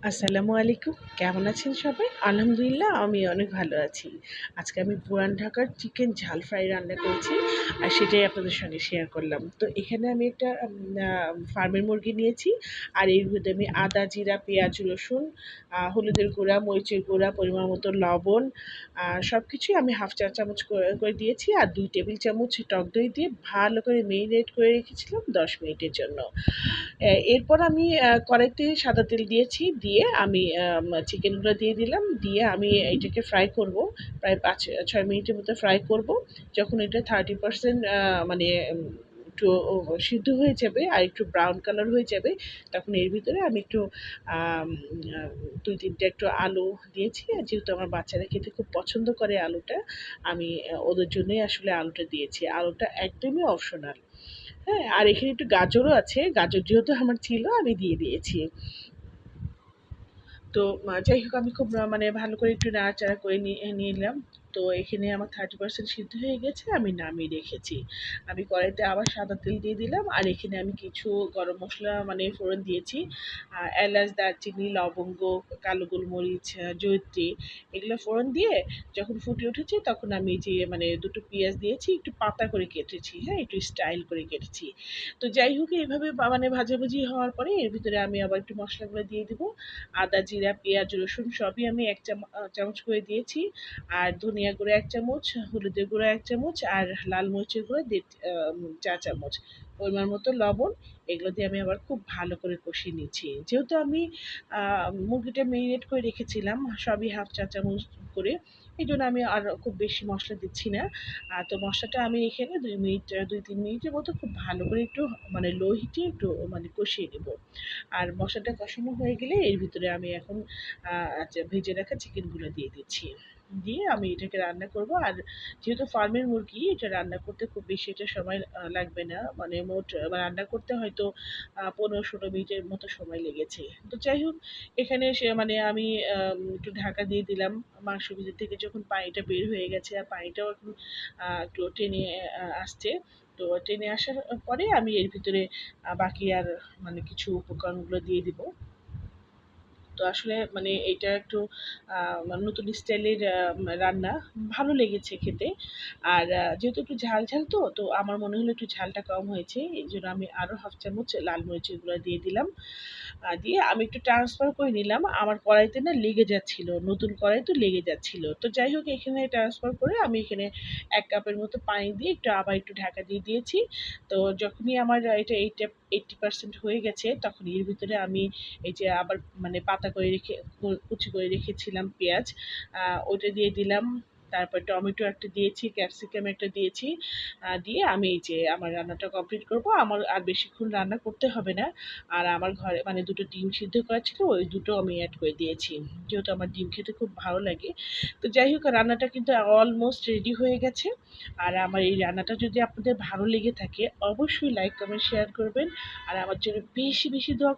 আসসালামু আলাইকুম। কেমন আছেন সবাই? আলহামদুলিল্লাহ আমি অনেক ভালো আছি। আজকে আমি পুরান ঢাকার চিকেন ঝাল ফ্রাই রান্না করেছি আর সেটাই আপনাদের সঙ্গে শেয়ার করলাম। তো এখানে আমি একটা ফার্মের মুরগি নিয়েছি আর এর মধ্যে আমি আদা, জিরা, পেঁয়াজ, রসুন, হলুদের গুঁড়া, মরিচের গুঁড়া, পরিমাণ মতো লবণ সব কিছুই আমি হাফ চা চামচ করে দিয়েছি আর ২ টেবিল চামচ টক দই দিয়ে ভালো করে মেরিনেট করে রেখেছিলাম ১০ মিনিটের জন্য। এরপর আমি কড়াইতে সাদা তেল দিয়েছি, দিয়ে আমি চিকেনগুলো দিয়ে দিলাম। দিয়ে আমি এটাকে ফ্রাই করব। প্রায় ৫-৬ মিনিটের মতো ফ্রাই করব। যখন এটা 30% মানে একটু সিদ্ধ হয়ে যাবে আর একটু ব্রাউন কালার হয়ে যাবে, তখন এর ভিতরে আমি একটু আম আ ২-৩ টা একটু আলু দিয়েছি। আর যেহেতু আমার বাচ্চারা খেতে খুব পছন্দ করে আলুটা, আমি ওদের জন্যই আসলে আলুটা দিয়েছি। আলুটা একদমই অপশনাল। হ্যাঁ? আর এখানে একটু গাজরও আছে। গাজর যেহেতু আমার ছিল আমি দিয়ে দিয়েছি। তো যাই হোক আমি খুব মানে ভালো করে একটু নাড়াচাড়া করে নিলাম। তো এখানে আমার 30% সিদ্ধ হয়ে গেছে, আমি নামিয়ে রেখেছি। আমি কড়াইতে আবার সাদা তেল দিয়ে দিলাম আর এখানে আমি কিছু গরম মসলা মানে ফোড়ন দিয়েছি। এলাচ, দারচিনি, লবঙ্গ, কালো গোলমরিচ, জয়িত্রী এগুলো ফোড়ন দিয়ে যখন ফুটে উঠেছে তখন আমি যে মানে ২ টো পেঁয়াজ দিয়েছি, একটু পাতা করে কেটেছি, হ্যাঁ? একটু স্টাইল করে কেটেছি। তো যাই হোক এইভাবে মানে ভাজাভাজি হওয়ার পরে এর ভিতরে আমি আবার একটু মসলাগুলো দিয়ে দিব। আদা, জিরা, পেঁয়াজ, রসুন সবই আমি ১ চামচ করে দিয়েছি। আর ধনিয়া গুঁড়া ১ চামচ, হলুদের গুঁড়া ১ চামচ আর লাল মরিচের গুঁড়া ৪ চামচ। পরিমাণ মতো লবণ, এগুলো দিয়ে আমি আবার খুব ভালো করে কষিয়ে নিচ্ছি। যেহেতু আমি মুরগিটা মেরিনেট করে রেখেছিলাম সবই হাফ চা চামচ করে, এজন্য আমি আর খুব বেশি মসলা দিচ্ছি না। তো মসলাটা আমি এখানে ২-৩ মিনিটের মতো খুব ভালো করে একটু মানে লো হিটে একটু মানে কষিয়ে নেব। আর মশলাটা কষানো হয়ে গেলে এর ভিতরে আমি এখন আচ্ছা ভেজে রাখা চিকেনগুলো দিয়ে দিচ্ছি। দিয়ে আমি এটাকে রান্না করব। আর যেহেতু ফার্মের মুরগি এটা রান্না করতে খুব বেশি একটা সময় লাগবে না। মানে মোট রান্না করতে হয়তো ১৫-১৬ মিনিটের মতো সময় লেগেছে। তো যাই হোক এখানে মানে আমি একটু ঢাকা দিয়ে দিলাম। মাংসের ভিতর থেকে যখন পানিটা বের হয়ে গেছে আর পানিটাও এখন একটু টেনে আসছে। তো টেনে আসার পরে আমি এর ভিতরে বাকি আর মানে কিছু উপকরণগুলো দিয়ে দিব। তো আসলে মানে এইটা একটু নতুন স্টাইলের রান্না। ভালো লেগেছে খেতে। আর যেহেতু একটু ঝাল, ঝাল তো, তো আমার মনে হলো একটু ঝালটা কম হয়েছে। এইজন্য আমি আরো হাফ চামচ লাল মরিচের গুঁড়া দিয়ে দিলাম। দিয়ে আমি একটু ট্রান্সফার করে নিলাম। আমার কড়াইতে না লেগে যাচ্ছিল। নতুন কড়াই তো লেগে যাচ্ছিল। তো যাই হোক এখানে ট্রান্সফার করে আমি এখানে ১ কাপের মতো পানি দিয়ে একটু আবার একটু ঢাকা দিয়ে দিয়েছি। তো যখনই আমার এটা 80% হয়ে গেছে তখন এর ভিতরে আমি এই যে আবার মানে পাতা করে রেখে কুচি করে রেখেছিলাম পেঁয়াজ, ওইটা দিয়ে দিলাম। তারপর টমেটো একটা দিয়েছি, ক্যাপসিকাম একটা দিয়েছি। দিয়ে আমি এই যে আমার রান্নাটা কমপ্লিট করব। আমার আর বেশিক্ষণ রান্না করতে হবে না। আর আমার ঘরে মানে ২ টো ডিম সিদ্ধ করা ছিল, ওই ২ টো আমি এড করে দিয়েছি। যেহেতু আমার ডিম খেতে খুব ভালো লাগে। তো যাই হোক রান্নাটা কিন্তু অলমোস্ট রেডি হয়ে গেছে। আর আমার এই রান্নাটা যদি আপনাদের ভালো লেগে থাকে অবশ্যই লাইক, কমেন্ট, শেয়ার করবেন। আর আমার জন্য বেশি, বেশি দোয়া